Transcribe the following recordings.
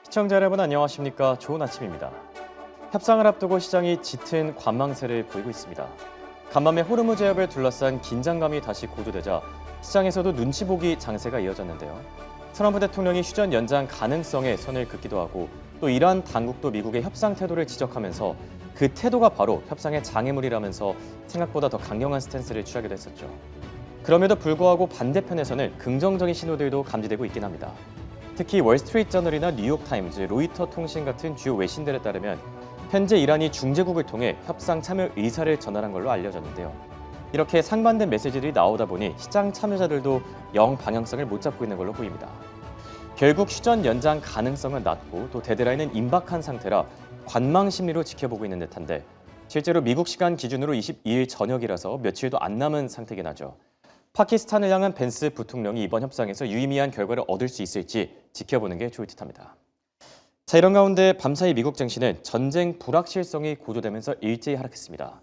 시청자 여러분 안녕하십니까? 좋은 아침입니다. 협상을 앞두고 시장이 짙은 관망세를 보이고 있습니다. 간밤에 호르무즈 해협을 둘러싼 긴장감이 다시 고조되자 시장에서도 눈치 보기 장세가 이어졌는데요. 트럼프 대통령이 휴전 연장 가능성에 선을 긋기도 하고 또 이란 당국도 미국의 협상 태도를 지적하면서 그 태도가 바로 협상의 장애물이라면서 생각보다 더 강경한 스탠스를 취하기도 했었죠. 그럼에도 불구하고 반대편에서는 긍정적인 신호들도 감지되고 있긴 합니다. 특히 월스트리트저널이나 뉴욕타임즈, 로이터 통신 같은 주요 외신들에 따르면 현재 이란이 중재국을 통해 협상 참여 의사를 전달한 걸로 알려졌는데요. 이렇게 상반된 메시지들이 나오다 보니 시장 참여자들도 영 방향성을 못 잡고 있는 걸로 보입니다. 결국 휴전 연장 가능성은 낮고 또 데드라인은 임박한 상태라 관망 심리로 지켜보고 있는 듯한데 실제로 미국 시간 기준으로 22일 저녁이라서 며칠도 안 남은 상태긴 하죠. 파키스탄을 향한 벤스 부통령이 이번 협상에서 유의미한 결과를 얻을 수 있을지 지켜보는 게 좋을 듯합니다. 자, 이런 가운데 밤사이 미국 증시는 전쟁 불확실성이 고조되면서 일제히 하락했습니다.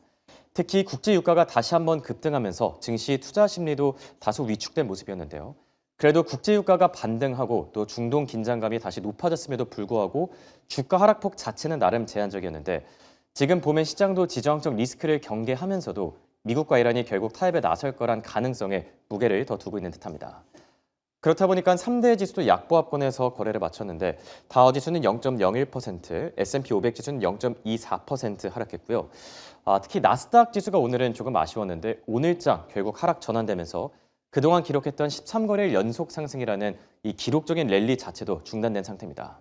특히 국제 유가가 다시 한번 급등하면서 증시 투자 심리도 다소 위축된 모습이었는데요. 그래도 국제 유가가 반등하고 또 중동 긴장감이 다시 높아졌음에도 불구하고 주가 하락폭 자체는 나름 제한적이었는데 지금 보면 시장도 지정학적 리스크를 경계하면서도 미국과 이란이 결국 타협에 나설 거란 가능성에 무게를 더 두고 있는 듯합니다. 그렇다 보니까 3대 지수도 약보합권에서 거래를 마쳤는데 다우 지수는 0.01%, S&P 500 지수는 0.24% 하락했고요. 특히 나스닥 지수가 오늘은 조금 아쉬웠는데 오늘장 결국 하락 전환되면서 그동안 기록했던 13거래일 연속 상승이라는 이 기록적인 랠리 자체도 중단된 상태입니다.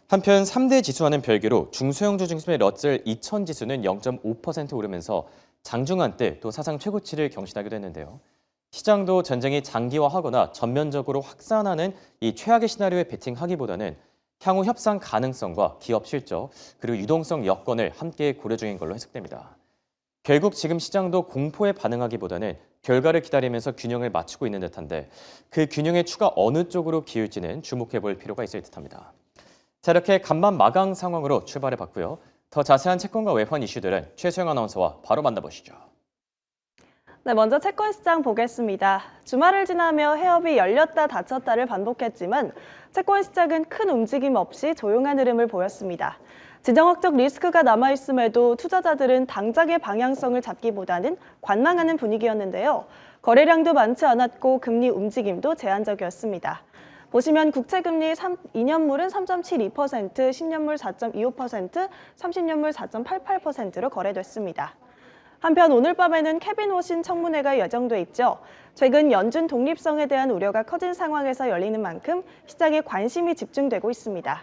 한편 3대 지수와는 별개로 중소형주 중심의 러셀 2000 지수는 0.5% 오르면서 장중한 때 또 사상 최고치를 경신하기도 했는데요. 시장도 전쟁이 장기화하거나 전면적으로 확산하는 이 최악의 시나리오에 베팅하기보다는 향후 협상 가능성과 기업 실적 그리고 유동성 여건을 함께 고려 중인 걸로 해석됩니다. 결국 지금 시장도 공포에 반응하기보다는 결과를 기다리면서 균형을 맞추고 있는 듯한데 그 균형의 추가 어느 쪽으로 기울지는 주목해 볼 필요가 있을 듯합니다. 자, 이렇게 간밤 마감 상황으로 출발해 봤고요. 더 자세한 채권과 외환 이슈들은 최소영 아나운서와 바로 만나보시죠. 네, 먼저 채권 시장 보겠습니다. 주말을 지나며 해협이 열렸다 닫혔다를 반복했지만 채권 시장은 큰 움직임 없이 조용한 흐름을 보였습니다. 지정학적 리스크가 남아있음에도 투자자들은 당장의 방향성을 잡기보다는 관망하는 분위기였는데요. 거래량도 많지 않았고 금리 움직임도 제한적이었습니다. 보시면 국채금리 2년물은 3.72%, 10년물 4.25%, 30년물 4.88%로 거래됐습니다. 한편 오늘 밤에는 케빈 워신 청문회가 예정돼 있죠. 최근 연준 독립성에 대한 우려가 커진 상황에서 열리는 만큼 시장에 관심이 집중되고 있습니다.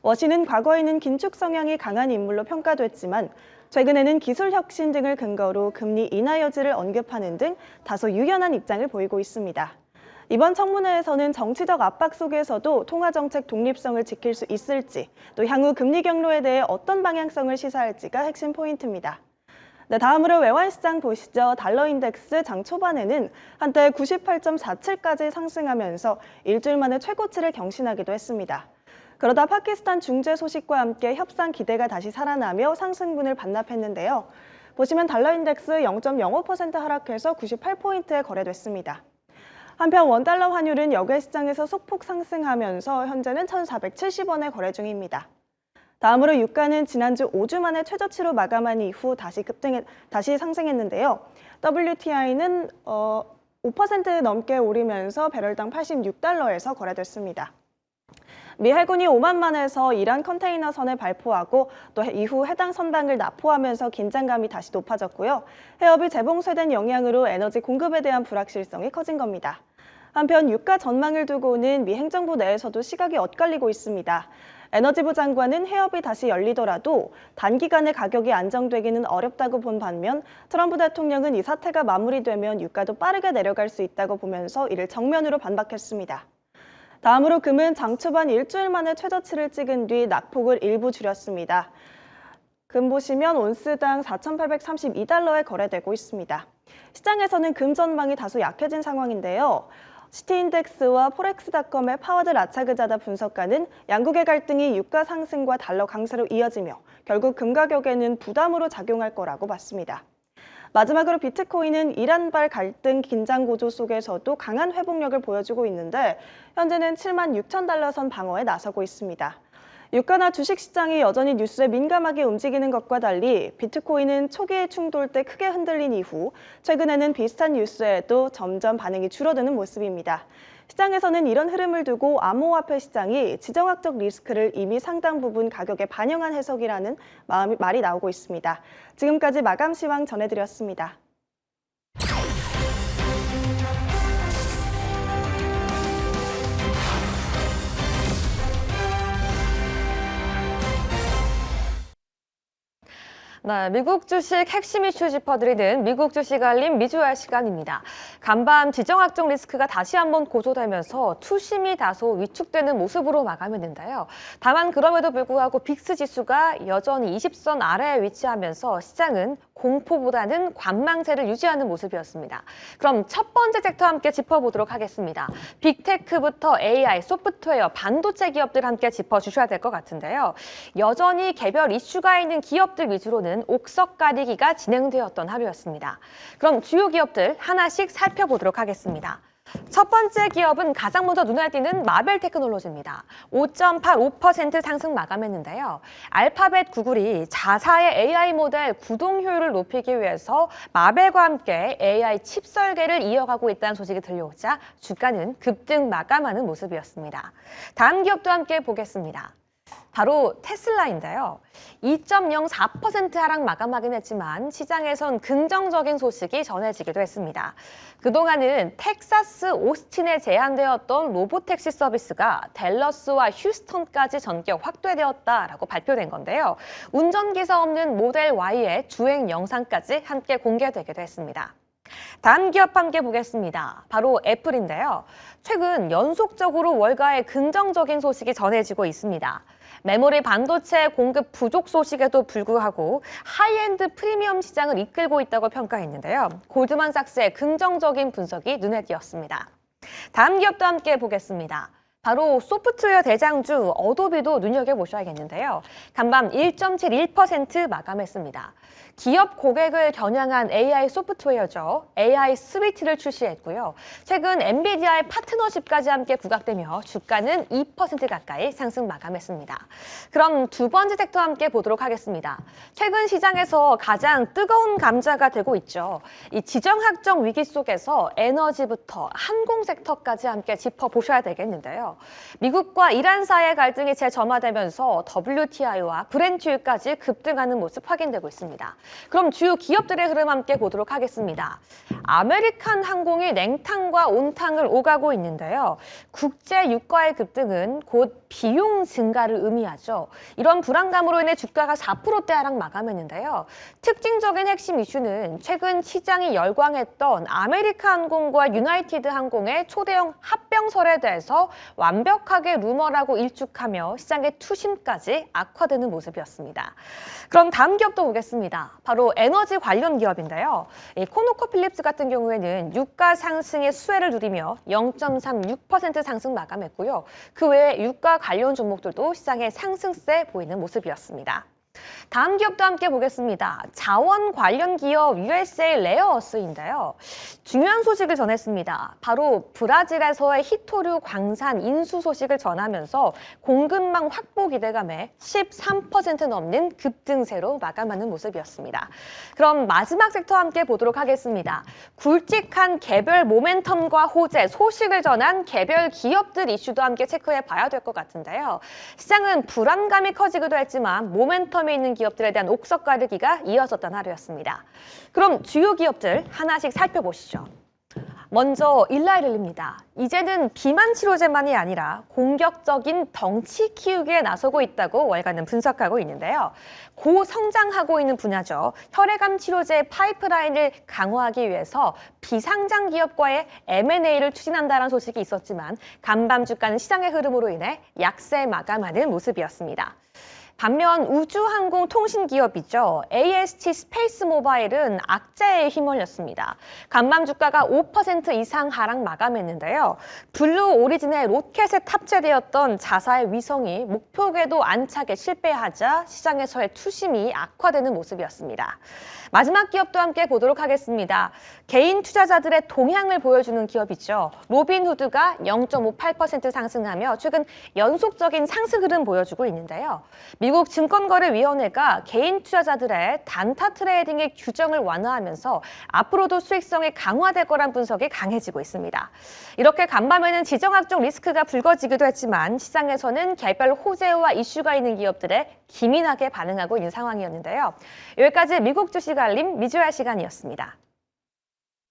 워신은 과거에는 긴축 성향이 강한 인물로 평가됐지만 최근에는 기술 혁신 등을 근거로 금리 인하 여지를 언급하는 등 다소 유연한 입장을 보이고 있습니다. 이번 청문회에서는 정치적 압박 속에서도 통화정책 독립성을 지킬 수 있을지, 또 향후 금리 경로에 대해 어떤 방향성을 시사할지가 핵심 포인트입니다. 네, 다음으로 외환시장 보시죠. 달러 인덱스 장 초반에는 한때 98.47까지 상승하면서 일주일 만에 최고치를 경신하기도 했습니다. 그러다 파키스탄 중재 소식과 함께 협상 기대가 다시 살아나며 상승분을 반납했는데요. 보시면 달러 인덱스 0.05% 하락해서 98포인트에 거래됐습니다. 한편 원달러 환율은 역외 시장에서 소폭 상승하면서 현재는 1,470원에 거래 중입니다. 다음으로 유가는 지난주 5주 만에 최저치로 마감한 이후 다시 상승했는데요. WTI는 5% 넘게 오르면서 배럴당 86달러에서 거래됐습니다. 미 해군이 오만만에서 이란 컨테이너선을 발포하고 또 이후 해당 선박을 납포하면서 긴장감이 다시 높아졌고요. 해협이 재봉쇄된 영향으로 에너지 공급에 대한 불확실성이 커진 겁니다. 한편 유가 전망을 두고는 미 행정부 내에서도 시각이 엇갈리고 있습니다. 에너지부 장관은 해협이 다시 열리더라도 단기간에 가격이 안정되기는 어렵다고 본 반면 트럼프 대통령은 이 사태가 마무리되면 유가도 빠르게 내려갈 수 있다고 보면서 이를 정면으로 반박했습니다. 다음으로 금은 장 초반 일주일 만에 최저치를 찍은 뒤 낙폭을 일부 줄였습니다. 금 보시면 온스당 4,832달러에 거래되고 있습니다. 시장에서는 금 전망이 다소 약해진 상황인데요. 시티인덱스와 포렉스닷컴의 파워드 라차그자다 분석가는 양국의 갈등이 유가 상승과 달러 강세로 이어지며 결국 금 가격에는 부담으로 작용할 거라고 봤습니다. 마지막으로 비트코인은 이란발 갈등 긴장 고조 속에서도 강한 회복력을 보여주고 있는데 현재는 7만 6천 달러 선 방어에 나서고 있습니다. 유가나 주식 시장이 여전히 뉴스에 민감하게 움직이는 것과 달리 비트코인은 초기의 충돌 때 크게 흔들린 이후 최근에는 비슷한 뉴스에도 점점 반응이 줄어드는 모습입니다. 시장에서는 이런 흐름을 두고 암호화폐 시장이 지정학적 리스크를 이미 상당 부분 가격에 반영한 해석이라는 말이 나오고 있습니다. 지금까지 마감 시황 전해드렸습니다. 네, 미국 주식 핵심 이슈 짚어드리는 미국 주식 알림 미주알 시간입니다. 간밤 지정학적 리스크가 다시 한번 고조되면서 투심이 다소 위축되는 모습으로 마감했는데요. 다만 그럼에도 불구하고 빅스 지수가 여전히 20선 아래에 위치하면서 시장은 공포보다는 관망세를 유지하는 모습이었습니다. 그럼 첫 번째 섹터 함께 짚어보도록 하겠습니다. 빅테크부터 AI, 소프트웨어, 반도체 기업들 함께 짚어주셔야 될 것 같은데요. 여전히 개별 이슈가 있는 기업들 위주로는 옥석 가리기가 진행되었던 하루였습니다. 그럼 주요 기업들 하나씩 살펴보도록 하겠습니다. 첫 번째 기업은 가장 먼저 눈에 띄는 마벨 테크놀로지입니다. 5.85% 상승 마감했는데요. 알파벳 구글이 자사의 AI 모델 구동 효율을 높이기 위해서 마벨과 함께 AI 칩 설계를 이어가고 있다는 소식이 들려오자 주가는 급등 마감하는 모습이었습니다. 다음 기업도 함께 보겠습니다. 바로 테슬라인데요. 2.04% 하락 마감하긴 했지만 시장에선 긍정적인 소식이 전해지기도 했습니다. 그동안은 텍사스 오스틴에 제한되었던 로보택시 서비스가 댈러스와 휴스턴까지 전격 확대되었다라고 발표된 건데요. 운전기사 없는 모델 Y의 주행 영상까지 함께 공개되기도 했습니다. 다음 기업 함께 보겠습니다. 바로 애플인데요. 최근 연속적으로 월가의 긍정적인 소식이 전해지고 있습니다. 메모리 반도체 공급 부족 소식에도 불구하고 하이엔드 프리미엄 시장을 이끌고 있다고 평가했는데요. 골드만삭스의 긍정적인 분석이 눈에 띄었습니다. 다음 기업도 함께 보겠습니다. 바로 소프트웨어 대장주 어도비도 눈여겨보셔야겠는데요. 간밤 1.71% 마감했습니다. 기업 고객을 겨냥한 AI 소프트웨어죠. AI 스위트를 출시했고요. 최근 엔비디아의 파트너십까지 함께 부각되며 주가는 2% 가까이 상승 마감했습니다. 그럼 두 번째 섹터 함께 보도록 하겠습니다. 최근 시장에서 가장 뜨거운 감자가 되고 있죠. 이 지정학적 위기 속에서 에너지부터 항공 섹터까지 함께 짚어보셔야 되겠는데요. 미국과 이란 사이의 갈등이 재점화되면서 WTI와 브렌트유까지 급등하는 모습 확인되고 있습니다. 그럼 주요 기업들의 흐름 함께 보도록 하겠습니다. 아메리칸 항공이 냉탕과 온탕을 오가고 있는데요. 국제 유가의 급등은 곧 비용 증가를 의미하죠. 이런 불안감으로 인해 주가가 4%대 하락 마감했는데요. 특징적인 핵심 이슈는 최근 시장이 열광했던 아메리칸 항공과 유나이티드 항공의 초대형 합병설에 대해서 완벽하게 루머라고 일축하며 시장의 투심까지 악화되는 모습이었습니다. 그럼 다음 기업도 보겠습니다. 바로 에너지 관련 기업인데요. 코노코필립스 같은 경우에는 유가 상승의 수혜를 누리며 0.36% 상승 마감했고요. 그 외에 유가 관련 종목들도 시장의 상승세 보이는 모습이었습니다. 다음 기업도 함께 보겠습니다. 자원 관련 기업 USA 레어어스인데요. 중요한 소식을 전했습니다. 바로 브라질에서의 히토류 광산 인수 소식을 전하면서 공급망 확보 기대감에 13% 넘는 급등세로 마감하는 모습이었습니다. 그럼 마지막 섹터 함께 보도록 하겠습니다. 굵직한 개별 모멘텀과 호재, 소식을 전한 개별 기업들 이슈도 함께 체크해 봐야 될 것 같은데요. 시장은 불안감이 커지기도 했지만 모멘텀이 있는 기업들에 대한 옥석 가르기가 이어졌던 하루였습니다. 그럼 주요 기업들 하나씩 살펴보시죠. 먼저 일라이릴입니다. 이제는 비만 치료제만이 아니라 공격적인 덩치 키우기에 나서고 있다고 월가는 분석하고 있는데요. 고성장하고 있는 분야죠. 혈액암 치료제 파이프라인을 강화하기 위해서 비상장 기업과의 M&A를 추진한다는 소식이 있었지만 간밤 주가는 시장의 흐름으로 인해 약세 마감하는 모습이었습니다. 반면 우주항공통신기업이죠. AST 스페이스 모바일은 악재에 휘말렸습니다. 간밤 주가가 5% 이상 하락 마감했는데요. 블루 오리진의 로켓에 탑재되었던 자사의 위성이 목표 궤도 안착에 실패하자 시장에서의 투심이 악화되는 모습이었습니다. 마지막 기업도 함께 보도록 하겠습니다. 개인 투자자들의 동향을 보여주는 기업이죠. 로빈후드가 0.58% 상승하며 최근 연속적인 상승 흐름 보여주고 있는데요. 미국 증권거래위원회가 개인 투자자들의 단타 트레이딩의 규정을 완화하면서 앞으로도 수익성이 강화될 거란 분석이 강해지고 있습니다. 이렇게 간밤에는 지정학적 리스크가 불거지기도 했지만 시장에서는 개별 호재와 이슈가 있는 기업들에 기민하게 반응하고 있는 상황이었는데요. 여기까지 미국 주식 알림 미주알 시간이었습니다.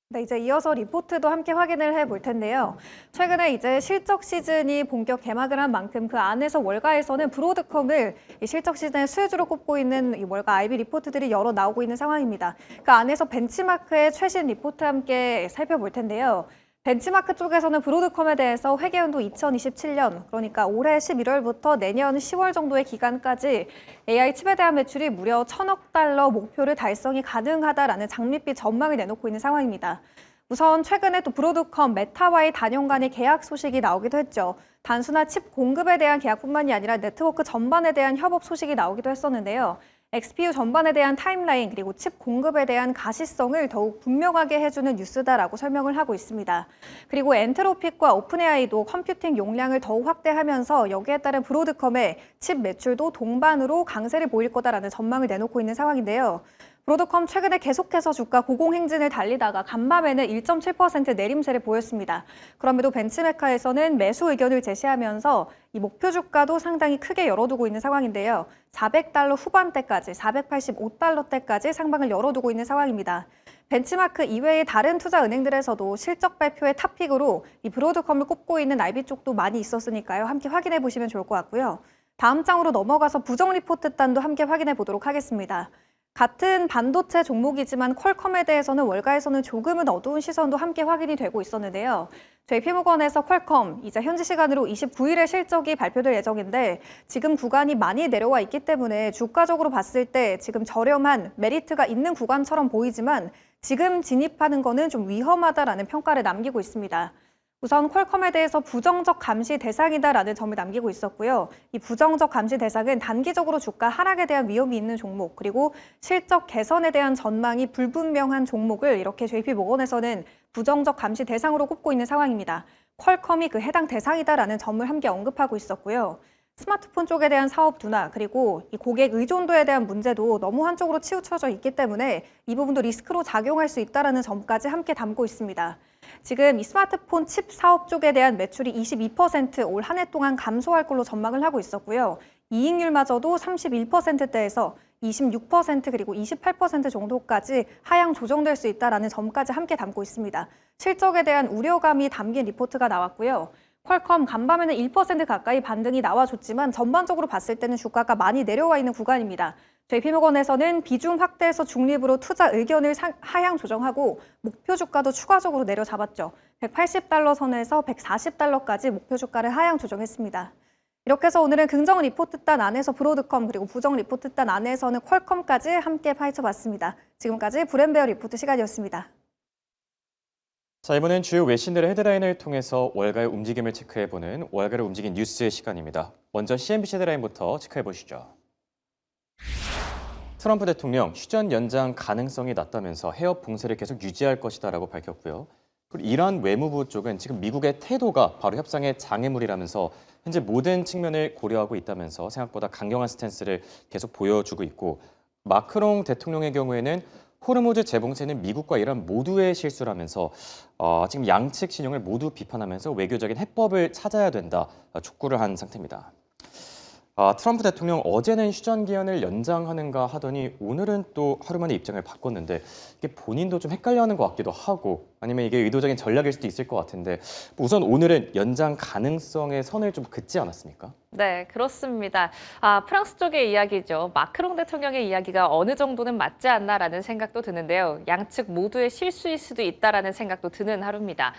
네, 이제 이어서 리포트도 함께 확인을 해볼 텐데요. 최근에 이제 실적 시즌이 본격 개막을 한 만큼 그 안에서 월가에서는 브로드컴을 이 실적 시즌의 수혜주로 꼽고 있는 이 월가 IB 리포트들이 여러 나오고 있는 상황입니다. 그 안에서 벤치마크의 최신 리포트 함께 살펴볼 텐데요. 벤치마크 쪽에서는 브로드컴에 대해서 회계연도 2027년, 그러니까 올해 11월부터 내년 10월 정도의 기간까지 AI 칩에 대한 매출이 무려 1,000억 달러 목표를 달성이 가능하다라는 장밋빛 전망을 내놓고 있는 상황입니다. 우선 최근에 또 브로드컴, 메타와의 단연 간의 계약 소식이 나오기도 했죠. 단순한 칩 공급에 대한 계약뿐만이 아니라 네트워크 전반에 대한 협업 소식이 나오기도 했었는데요. XPU 전반에 대한 타임라인 그리고 칩 공급에 대한 가시성을 더욱 분명하게 해주는 뉴스다라고 설명을 하고 있습니다. 그리고 엔트로픽과 오픈AI도 컴퓨팅 용량을 더욱 확대하면서 여기에 따른 브로드컴의 칩 매출도 동반으로 강세를 보일 거다라는 전망을 내놓고 있는 상황인데요. 브로드컴 최근에 계속해서 주가 고공행진을 달리다가 간밤에는 1.7% 내림세를 보였습니다. 그럼에도 벤치메카에서는 매수 의견을 제시하면서 이 목표 주가도 상당히 크게 열어두고 있는 상황인데요. 400달러 후반대까지, 485달러대까지 상방을 열어두고 있는 상황입니다. 벤치마크 이외의 다른 투자은행들에서도 실적 발표의 탑픽으로 이 브로드컴을 꼽고 있는 IB 쪽도 많이 있었으니까요. 함께 확인해 보시면 좋을 것 같고요. 다음 장으로 넘어가서 부정 리포트 단도 함께 확인해 보도록 하겠습니다. 같은 반도체 종목이지만 퀄컴에 대해서는 월가에서는 조금은 어두운 시선도 함께 확인이 되고 있었는데요. JP모건에서 퀄컴, 이제 현지 시간으로 29일에 실적이 발표될 예정인데 지금 구간이 많이 내려와 있기 때문에 주가적으로 봤을 때 지금 저렴한 메리트가 있는 구간처럼 보이지만 지금 진입하는 거는 좀 위험하다라는 평가를 남기고 있습니다. 우선 퀄컴에 대해서 부정적 감시 대상이다라는 점을 남기고 있었고요. 이 부정적 감시 대상은 단기적으로 주가 하락에 대한 위험이 있는 종목, 그리고 실적 개선에 대한 전망이 불분명한 종목을 이렇게 JP모건에서는 부정적 감시 대상으로 꼽고 있는 상황입니다. 퀄컴이 그 해당 대상이다라는 점을 함께 언급하고 있었고요. 스마트폰 쪽에 대한 사업 둔화, 그리고 이 고객 의존도에 대한 문제도 너무 한쪽으로 치우쳐져 있기 때문에 이 부분도 리스크로 작용할 수 있다는 점까지 함께 담고 있습니다. 지금 이 스마트폰 칩 사업 쪽에 대한 매출이 22% 올 한 해 동안 감소할 걸로 전망을 하고 있었고요. 이익률마저도 31%대에서 26% 그리고 28% 정도까지 하향 조정될 수 있다는 점까지 함께 담고 있습니다. 실적에 대한 우려감이 담긴 리포트가 나왔고요. 퀄컴 간밤에는 1% 가까이 반등이 나와줬지만 전반적으로 봤을 때는 주가가 많이 내려와 있는 구간입니다. JP모건에서는 비중 확대해서 중립으로 투자 의견을 하향 조정하고 목표 주가도 추가적으로 내려잡았죠. 180달러 선에서 140달러까지 목표 주가를 하향 조정했습니다. 이렇게 해서 오늘은 긍정 리포트단 안에서 브로드컴 그리고 부정 리포트단 안에서는 퀄컴까지 함께 파헤쳐봤습니다. 지금까지 브랜베어 리포트 시간이었습니다. 자, 이번엔 주요 외신들의 헤드라인을 통해서 월가의 움직임을 체크해보는 월가를 움직인 뉴스의 시간입니다. 먼저 CNBC 헤드라인부터 체크해보시죠. 트럼프 대통령 휴전 연장 가능성이 낮다면서 해협 봉쇄를 계속 유지할 것이다라고 밝혔고요. 그리고 이란 외무부 쪽은 지금 미국의 태도가 바로 협상의 장애물이라면서 현재 모든 측면을 고려하고 있다면서 생각보다 강경한 스탠스를 계속 보여주고 있고, 마크롱 대통령의 경우에는 호르무즈 재봉쇄는 미국과 이란 모두의 실수라면서 지금 양측 신용을 모두 비판하면서 외교적인 해법을 찾아야 된다 촉구를 한 상태입니다. 트럼프 대통령 어제는 휴전 기한을 연장하는가 하더니 오늘은 또 하루 만에 입장을 바꿨는데 이게 본인도 좀 헷갈려하는 것 같기도 하고 아니면 이게 의도적인 전략일 수도 있을 것 같은데 우선 오늘은 연장 가능성의 선을 좀 긋지 않았습니까? 네, 그렇습니다. 프랑스 쪽의 이야기죠. 마크롱 대통령의 이야기가 어느 정도는 맞지 않나라는 생각도 드는데요. 양측 모두의 실수일 수도 있다라는 생각도 드는 하루입니다.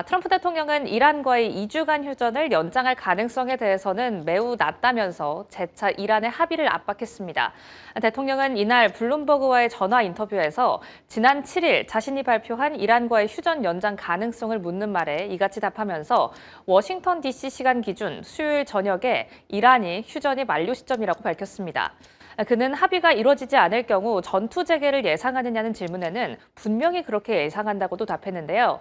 트럼프 대통령은 이란과의 2주간 휴전을 연장할 가능성에 대해서는 매우 낮다면서 재차 이란의 합의를 압박했습니다. 대통령은 이날 블룸버그와의 전화 인터뷰에서 지난 7일 자신이 발표한 이란과의 휴전 연장 가능성을 묻는 말에 이같이 답하면서 워싱턴 DC 시간 기준 수요일 저녁에 이란이 휴전이 만료 시점이라고 밝혔습니다. 그는 합의가 이루어지지 않을 경우 전투 재개를 예상하느냐는 질문에는 분명히 그렇게 예상한다고도 답했는데요.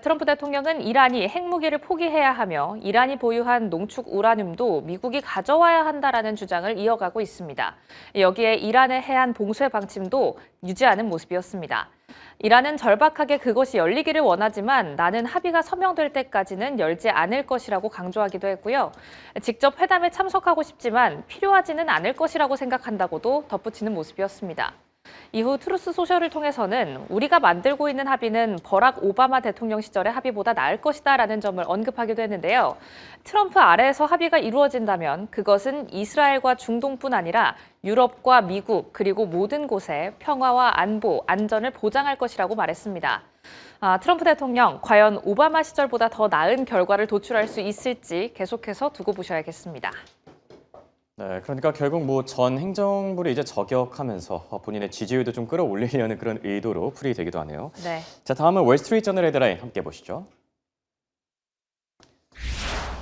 트럼프 대통령은 이란이 핵무기를 포기해야 하며 이란이 보유한 농축 우라늄도 미국이 가져와야 한다라는 주장을 이어가고 있습니다. 여기에 이란의 해안 봉쇄 방침도 유지하는 모습이었습니다. 이란은 절박하게 그것이 열리기를 원하지만 나는 합의가 서명될 때까지는 열지 않을 것이라고 강조하기도 했고요. 직접 회담에 참석하고 싶지만 필요하지는 않을 것이라고 생각한다고도 덧붙이는 모습이었습니다. 이후 트루스 소셜을 통해서는 우리가 만들고 있는 합의는 버락 오바마 대통령 시절의 합의보다 나을 것이다라는 점을 언급하기도 했는데요. 트럼프 아래에서 합의가 이루어진다면 그것은 이스라엘과 중동뿐 아니라 유럽과 미국 그리고 모든 곳에 평화와 안보, 안전을 보장할 것이라고 말했습니다. 트럼프 대통령 과연 오바마 시절보다 더 나은 결과를 도출할 수 있을지 계속해서 두고 보셔야겠습니다. 네, 그러니까 결국 뭐 전 행정부를 이제 저격하면서 본인의 지지율도 좀 끌어올리려는 그런 의도로 풀이되기도 하네요. 네. 자, 다음은 월스트리트 저널 헤드라인 함께 보시죠.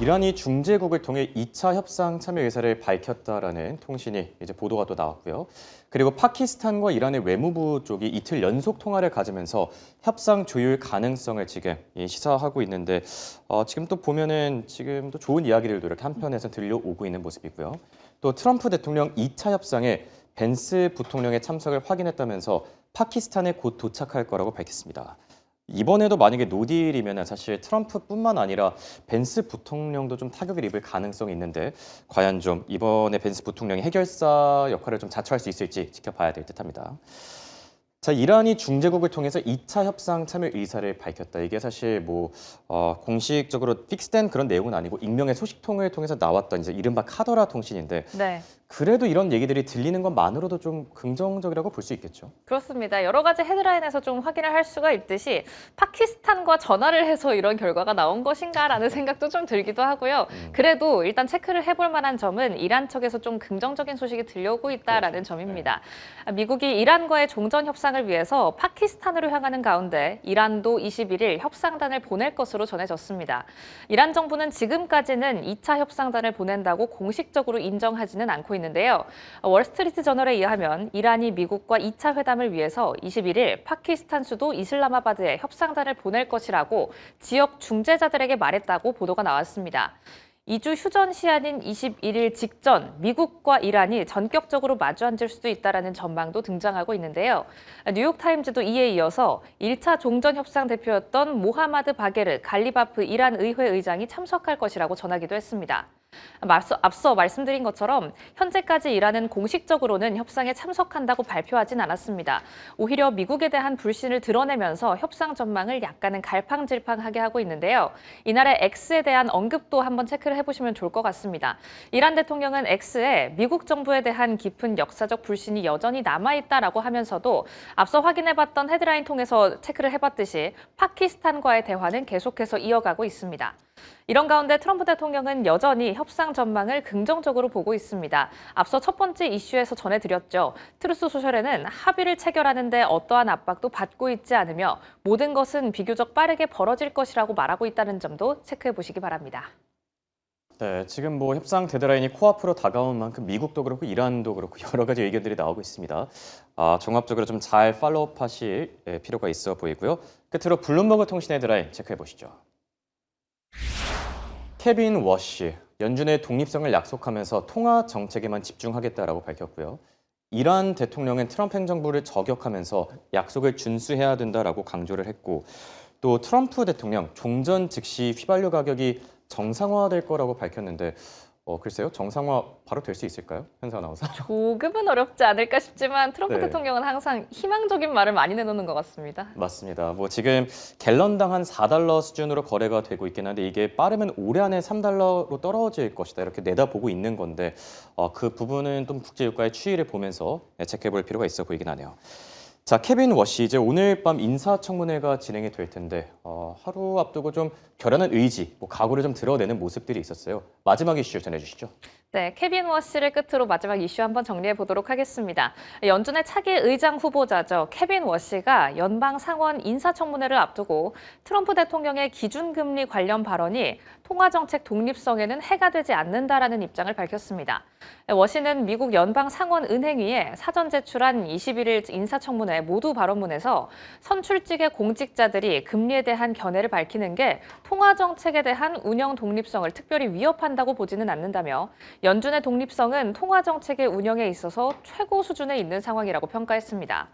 이란이 중재국을 통해 2차 협상 참여 의사를 밝혔다라는 통신이 이제 보도가 또 나왔고요. 그리고 파키스탄과 이란의 외무부 쪽이 이틀 연속 통화를 가지면서 협상 조율 가능성을 지금 시사하고 있는데 지금 또 보면은 지금 또 좋은 이야기들도 이렇게 한편에서 들려오고 있는 모습이고요. 또 트럼프 대통령 2차 협상에 벤스 부통령의 참석을 확인했다면서 파키스탄에 곧 도착할 거라고 밝혔습니다. 이번에도 만약에 노딜이면 사실 트럼프뿐만 아니라 벤스 부통령도 좀 타격을 입을 가능성이 있는데 과연 좀 이번에 벤스 부통령이 해결사 역할을 좀 자처할 수 있을지 지켜봐야 될 듯합니다. 자, 이란이 중재국을 통해서 2차 협상 참여 의사를 밝혔다. 이게 사실 뭐 공식적으로 픽스된 그런 내용은 아니고 익명의 소식통을 통해서 나왔던 이제 이른바 카더라 통신인데 네. 그래도 이런 얘기들이 들리는 것만으로도 좀 긍정적이라고 볼 수 있겠죠. 그렇습니다. 여러 가지 헤드라인에서 좀 확인을 할 수가 있듯이 파키스탄과 전화를 해서 이런 결과가 나온 것인가라는 생각도 좀 들기도 하고요. 그래도 일단 체크를 해볼 만한 점은 이란 측에서 좀 긍정적인 소식이 들려오고 있다라는 점입니다. 미국이 이란과의 종전 협상을 위해서 파키스탄으로 향하는 가운데 이란도 21일 협상단을 보낼 것으로 전해졌습니다. 이란 정부는 지금까지는 2차 협상단을 보낸다고 공식적으로 인정하지는 않고 있는데요. 월스트리트 저널에 의하면 이란이 미국과 2차 회담을 위해서 21일 파키스탄 수도 이슬라마바드에 협상단을 보낼 것이라고 지역 중재자들에게 말했다고 보도가 나왔습니다. 2주 휴전 시한인 21일 직전 미국과 이란이 전격적으로 마주 앉을 수도 있다는 전망도 등장하고 있는데요. 뉴욕타임즈도 이에 이어서 1차 종전협상 대표였던 모하마드 바게르 갈리바프 이란 의회 의장이 참석할 것이라고 전하기도 했습니다. 앞서 말씀드린 것처럼 현재까지 이란은 공식적으로는 협상에 참석한다고 발표하진 않았습니다. 오히려 미국에 대한 불신을 드러내면서 협상 전망을 약간은 갈팡질팡하게 하고 있는데요. 이날의 X에 대한 언급도 한번 체크를 해보시면 좋을 것 같습니다. 이란 대통령은 X에 미국 정부에 대한 깊은 역사적 불신이 여전히 남아있다라고 하면서도 앞서 확인해봤던 헤드라인 통해서 체크를 해봤듯이 파키스탄과의 대화는 계속해서 이어가고 있습니다. 이런 가운데 트럼프 대통령은 여전히 협상 전망을 긍정적으로 보고 있습니다. 앞서 첫 번째 이슈에서 전해드렸죠. 트루스 소셜에는 합의를 체결하는 데 어떠한 압박도 받고 있지 않으며 모든 것은 비교적 빠르게 벌어질 것이라고 말하고 있다는 점도 체크해 보시기 바랍니다. 네, 지금 뭐 협상 데드라인이 코앞으로 다가온 만큼 미국도 그렇고 이란도 그렇고 여러 가지 의견들이 나오고 있습니다. 종합적으로 좀 잘 팔로우하실 필요가 있어 보이고요. 끝으로 블룸버그 통신의 헤드라인 체크해 보시죠. 케빈 워시, 연준의 독립성을 약속하면서 통화 정책에만 집중하겠다라고 밝혔고요. 이란 대통령은 트럼프 행정부를 저격하면서 약속을 준수해야 된다라고 강조를 했고 또 트럼프 대통령 종전 즉시 휘발유 가격이 정상화될 거라고 밝혔는데 글쎄요. 정상화 바로 될 수 있을까요? 현사 아나운서. 조금은 어렵지 않을까 싶지만 트럼프 네. 대통령은 항상 희망적인 말을 많이 내놓는 것 같습니다. 맞습니다. 뭐 지금 갤런당 한 4달러 수준으로 거래가 되고 있긴 한데 이게 빠르면 올해 안에 3달러로 떨어질 것이다. 이렇게 내다보고 있는 건데 그 부분은 좀 국제유가의 추이를 보면서 예측해 볼 필요가 있어 보이긴 하네요. 자, 케빈 워시 이제 오늘 밤 인사청문회가 진행이 될 텐데 하루 앞두고 좀 결연한 의지, 뭐 각오를 좀 드러내는 모습들이 있었어요. 마지막 이슈 전해주시죠. 네, 케빈 워시를 끝으로 마지막 이슈 한번 정리해 보도록 하겠습니다. 연준의 차기 의장 후보자죠. 케빈 워시가 연방 상원 인사청문회를 앞두고 트럼프 대통령의 기준금리 관련 발언이 통화정책 독립성에는 해가 되지 않는다라는 입장을 밝혔습니다. 워시는 미국 연방 상원 은행위에 사전 제출한 21일 인사청문회 모두 발언문에서 선출직의 공직자들이 금리에 대한 견해를 밝히는 게 통화정책에 대한 운영 독립성을 특별히 위협한다고 보지는 않는다며 연준의 독립성은 통화정책의 운영에 있어서 최고 수준에 있는 상황이라고 평가했습니다.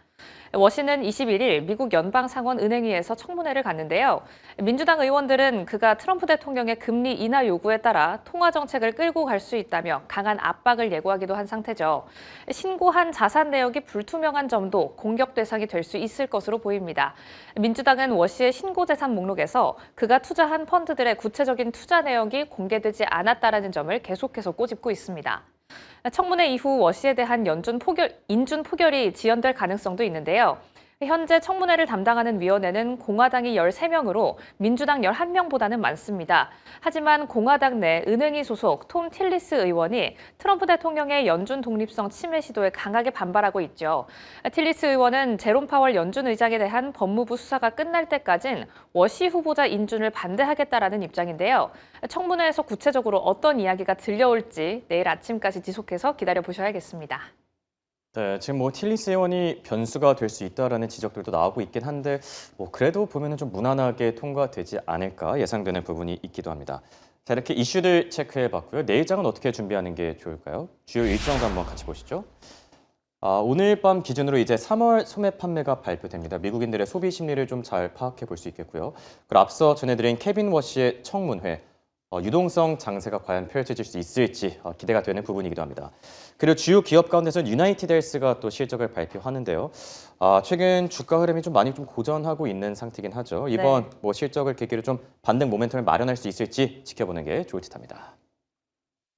워시는 21일 미국 연방상원은행위에서 청문회를 갔는데요. 민주당 의원들은 그가 트럼프 대통령의 금리 인하 요구에 따라 통화정책을 끌고 갈 수 있다며 강한 압박을 예고하기도 한 상태죠. 신고한 자산 내역이 불투명한 점도 공격 대상이 될 수 있을 것으로 보입니다. 민주당은 워시의 신고 재산 목록에서 그가 투자한 펀드들의 구체적인 투자 내역이 공개되지 않았다라는 점을 계속해서 꼬집고 있습니다. 청문회 이후 워시에 대한 인준 포결이 지연될 가능성도 있는데요. 현재 청문회를 담당하는 위원회는 공화당이 13명으로 민주당 11명보다는 많습니다. 하지만 공화당 내 은행위 소속 톰 틸리스 의원이 트럼프 대통령의 연준 독립성 침해 시도에 강하게 반발하고 있죠. 틸리스 의원은 제롬 파월 연준 의장에 대한 법무부 수사가 끝날 때까진 워시 후보자 인준을 반대하겠다라는 입장인데요. 청문회에서 구체적으로 어떤 이야기가 들려올지 내일 아침까지 지속해서 기다려보셔야겠습니다. 네, 지금 뭐 틸리스 의원이 변수가 될 수 있다라는 지적들도 나오고 있긴 한데 그래도 보면은 좀 무난하게 통과되지 않을까 예상되는 부분이 있기도 합니다. 자, 이렇게 이슈들 체크해봤고요. 내일장은 어떻게 준비하는 게 좋을까요? 주요 일정도 한번 같이 보시죠. 오늘 밤 기준으로 이제 3월 소매 판매가 발표됩니다. 미국인들의 소비 심리를 좀 잘 파악해 볼 수 있겠고요. 그리고 앞서 전해드린 케빈 워시의 청문회, 유동성 장세가 과연 펼쳐질 수 있을지 기대가 되는 부분이기도 합니다. 그리고 주요 기업 가운데서는 유나이티드 헬스가 또 실적을 발표하는데요. 최근 주가 흐름이 좀 많이 좀 고전하고 있는 상태긴 하죠. 이번 뭐 실적을 계기로 좀 반등 모멘텀을 마련할 수 있을지 지켜보는 게 좋을 듯합니다.